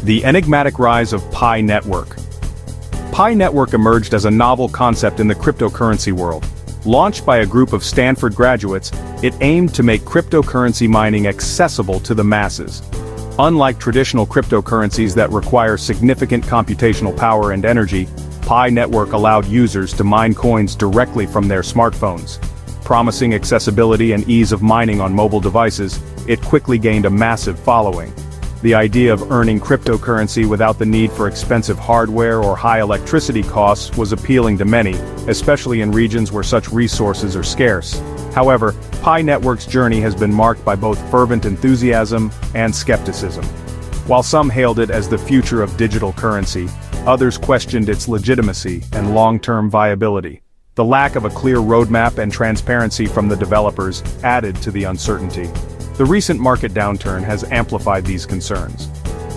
The enigmatic rise of Pi Network. Pi Network emerged as a novel concept in the cryptocurrency world. Launched by a group of Stanford graduates, it aimed to make cryptocurrency mining accessible to the masses. Unlike traditional cryptocurrencies that require significant computational power and energy, Pi Network allowed users to mine coins directly from their smartphones. Promising accessibility and ease of mining on mobile devices, it quickly gained a massive following. The idea of earning cryptocurrency without the need for expensive hardware or high electricity costs was appealing to many, especially in regions where such resources are scarce. However, Pi Network's journey has been marked by both fervent enthusiasm and skepticism. While some hailed it as the future of digital currency, others questioned its legitimacy and long-term viability. The lack of a clear roadmap and transparency from the developers added to the uncertainty. The recent market downturn has amplified these concerns.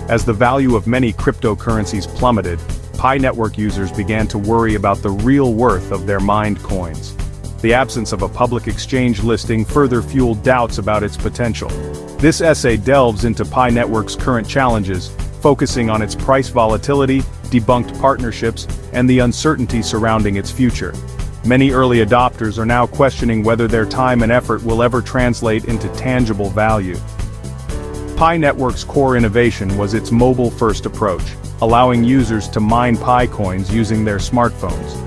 As the value of many cryptocurrencies plummeted, Pi Network users began to worry about the real worth of their mined coins. The absence of a public exchange listing further fueled doubts about its potential. This essay delves into Pi Network's current challenges, focusing on its price volatility, debunked partnerships, and the uncertainty surrounding its future. Many early adopters are now questioning whether their time and effort will ever translate into tangible value. Pi Network's core innovation was its mobile-first approach, allowing users to mine Pi coins using their smartphones.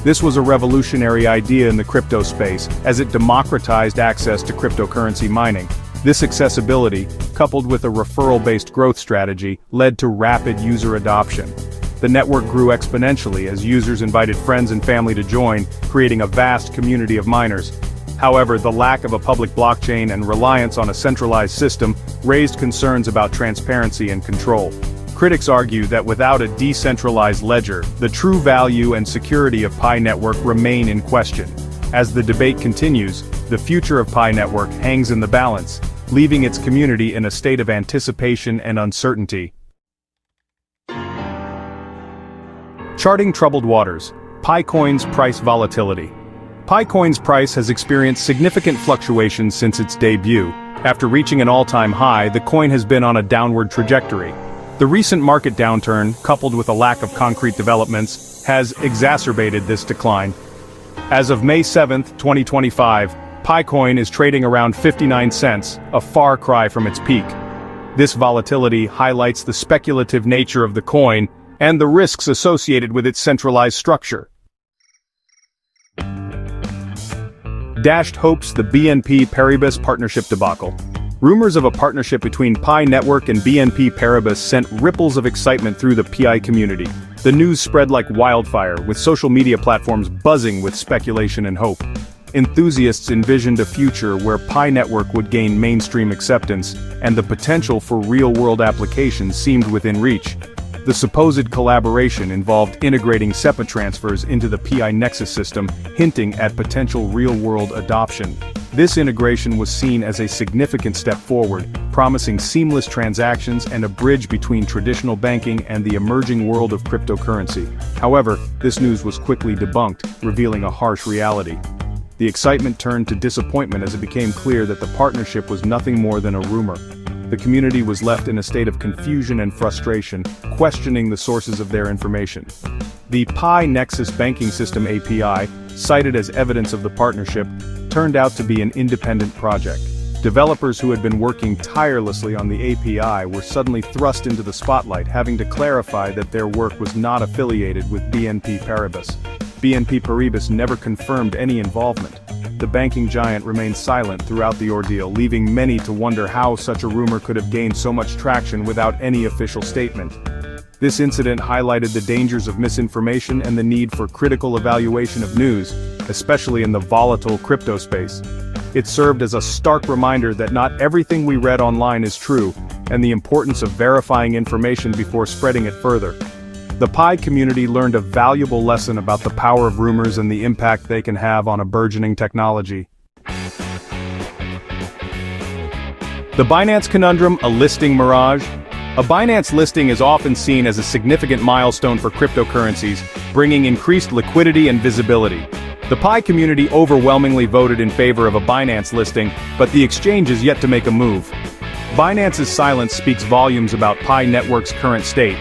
This was a revolutionary idea in the crypto space, as it democratized access to cryptocurrency mining. This accessibility, coupled with a referral-based growth strategy, led to rapid user adoption. The network grew exponentially as users invited friends and family to join, creating a vast community of miners. However, the lack of a public blockchain and reliance on a centralized system raised concerns about transparency and control. Critics argue that without a decentralized ledger, the true value and security of Pi Network remain in question. As the debate continues, the future of Pi Network hangs in the balance, leaving its community in a state of anticipation and uncertainty. Charting troubled waters. Picoin's price volatility. Picoin's price has experienced significant fluctuations since its debut. After reaching an all-time high, the coin has been on a downward trajectory. The recent market downturn, coupled with a lack of concrete developments, has exacerbated this decline. As of May 7, 2025, Picoin is trading around 59 cents, a far cry from its peak. This volatility highlights the speculative nature of the coin and the risks associated with its centralized structure. Dashed hopes the BNP Paribas partnership debacle. Rumors of a partnership between Pi Network and BNP Paribas sent ripples of excitement through the PI community. The news spread like wildfire, with social media platforms buzzing with speculation and hope. Enthusiasts envisioned a future where Pi Network would gain mainstream acceptance, and the potential for real-world applications seemed within reach. The supposed collaboration involved integrating SEPA transfers into the PI Nexus system, hinting at potential real-world adoption. This integration was seen as a significant step forward, promising seamless transactions and a bridge between traditional banking and the emerging world of cryptocurrency. However, this news was quickly debunked, revealing a harsh reality. The excitement turned to disappointment as it became clear that the partnership was nothing more than a rumor. The community was left in a state of confusion and frustration, questioning the sources of their information. The Pi Nexus banking system API, cited as evidence of the partnership, turned out to be an independent project. Developers who had been working tirelessly on the API were suddenly thrust into the spotlight, having to clarify that their work was not affiliated with BNP Paribas. BNP Paribas never confirmed any involvement. The banking giant remained silent throughout the ordeal, leaving many to wonder how such a rumor could have gained so much traction without any official statement. This incident highlighted the dangers of misinformation and the need for critical evaluation of news, especially in the volatile crypto space. It served as a stark reminder that not everything we read online is true, and the importance of verifying information before spreading it further. The Pi community learned a valuable lesson about the power of rumors and the impact they can have on a burgeoning technology. The Binance conundrum, a listing mirage? A Binance listing is often seen as a significant milestone for cryptocurrencies, bringing increased liquidity and visibility. The Pi community overwhelmingly voted in favor of a Binance listing, but the exchange is yet to make a move. Binance's silence speaks volumes about Pi Network's current state.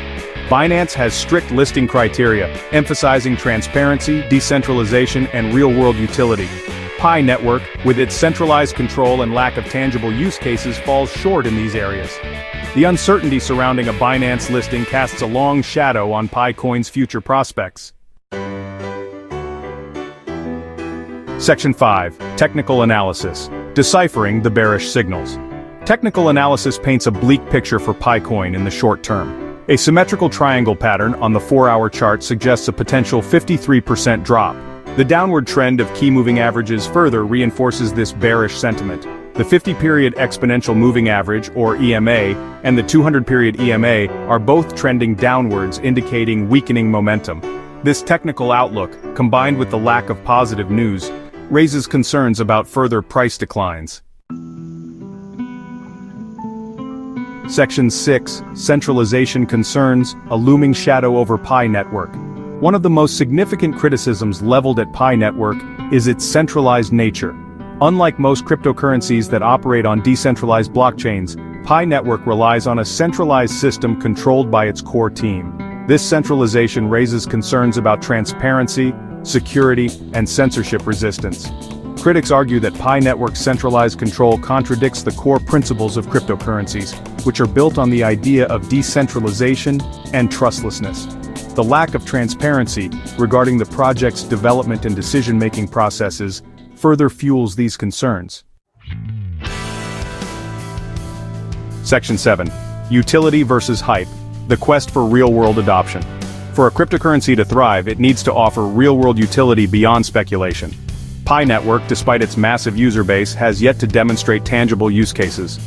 Binance has strict listing criteria, emphasizing transparency, decentralization, and real-world utility. Pi Network, with its centralized control and lack of tangible use cases, falls short in these areas. The uncertainty surrounding a Binance listing casts a long shadow on PiCoin's future prospects. Section 5. Technical Analysis. Deciphering the bearish signals. Technical analysis paints a bleak picture for PiCoin in the short term. A symmetrical triangle pattern on the 4-hour chart suggests a potential 53% drop. The downward trend of key moving averages further reinforces this bearish sentiment. The 50-period exponential moving average, or EMA, and the 200-period EMA are both trending downwards, indicating weakening momentum. This technical outlook, combined with the lack of positive news, raises concerns about further price declines. Section 6. Centralization Concerns, a looming shadow over Pi Network. One of the most significant criticisms leveled at Pi Network is its centralized nature. Unlike most cryptocurrencies that operate on decentralized blockchains, Pi Network relies on a centralized system controlled by its core team. This centralization raises concerns about transparency, security, and censorship resistance. Critics argue that Pi Network's centralized control contradicts the core principles of cryptocurrencies, which are built on the idea of decentralization and trustlessness. The lack of transparency regarding the project's development and decision-making processes further fuels these concerns. Section 7. Utility versus hype. The quest for real-world adoption. For a cryptocurrency to thrive, it needs to offer real-world utility beyond speculation. Pi Network, despite its massive user base, has yet to demonstrate tangible use cases.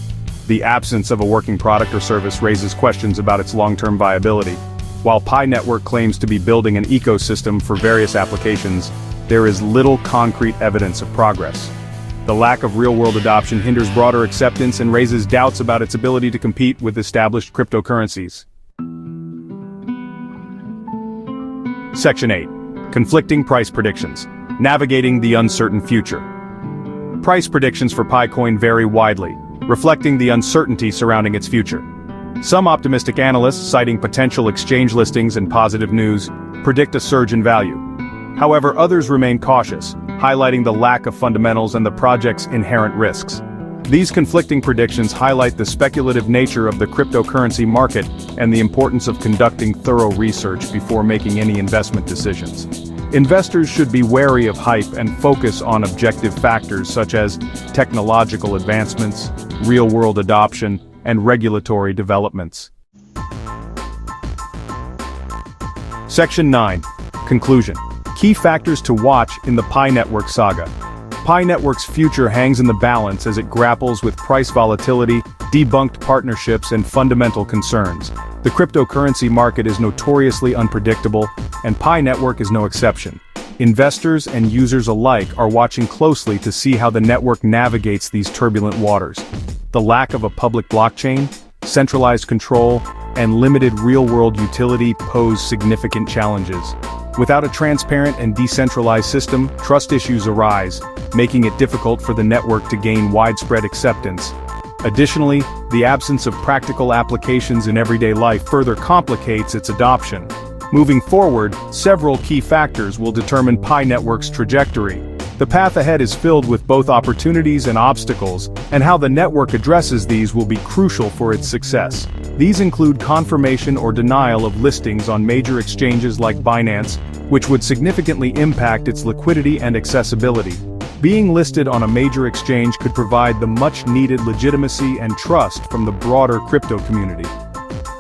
The absence of a working product or service raises questions about its long-term viability. While Pi Network claims to be building an ecosystem for various applications, there is little concrete evidence of progress. The lack of real-world adoption hinders broader acceptance and raises doubts about its ability to compete with established cryptocurrencies. Section 8. Conflicting price predictions. Navigating the uncertain future. Price predictions for PiCoin vary widely, reflecting the uncertainty surrounding its future. Some optimistic analysts, citing potential exchange listings and positive news, predict a surge in value. However, others remain cautious, highlighting the lack of fundamentals and the project's inherent risks. These conflicting predictions highlight the speculative nature of the cryptocurrency market and the importance of conducting thorough research before making any investment decisions. Investors should be wary of hype and focus on objective factors such as technological advancements, real-world adoption, and regulatory developments. Section 9. Conclusion. Key factors to watch in the Pi Network saga. Pi Network's future hangs in the balance as it grapples with price volatility, debunked partnerships, and fundamental concerns. The cryptocurrency market is notoriously unpredictable, and Pi Network is no exception. Investors and users alike are watching closely to see how the network navigates these turbulent waters. The lack of a public blockchain, centralized control, and limited real-world utility pose significant challenges. Without a transparent and decentralized system, trust issues arise, making it difficult for the network to gain widespread acceptance. Additionally, the absence of practical applications in everyday life further complicates its adoption. Moving forward, several key factors will determine Pi Network's trajectory. The path ahead is filled with both opportunities and obstacles, and how the network addresses these will be crucial for its success. These include confirmation or denial of listings on major exchanges like Binance, which would significantly impact its liquidity and accessibility. Being listed on a major exchange could provide the much-needed legitimacy and trust from the broader crypto community.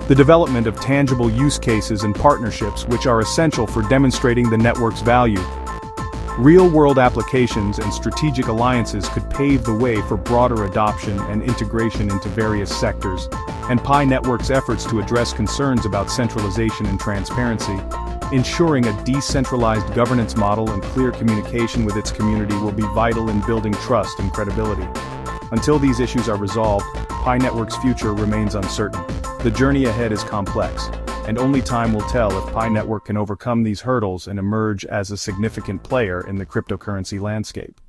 The development of tangible use cases and partnerships which are essential for demonstrating the network's value. Real-world applications and strategic alliances could pave the way for broader adoption and integration into various sectors, and Pi Network's efforts to address concerns about centralization and transparency, ensuring a decentralized governance model and clear communication with its community will be vital in building trust and credibility. Until these issues are resolved, Pi Network's future remains uncertain. The journey ahead is complex, and only time will tell if Pi Network can overcome these hurdles and emerge as a significant player in the cryptocurrency landscape.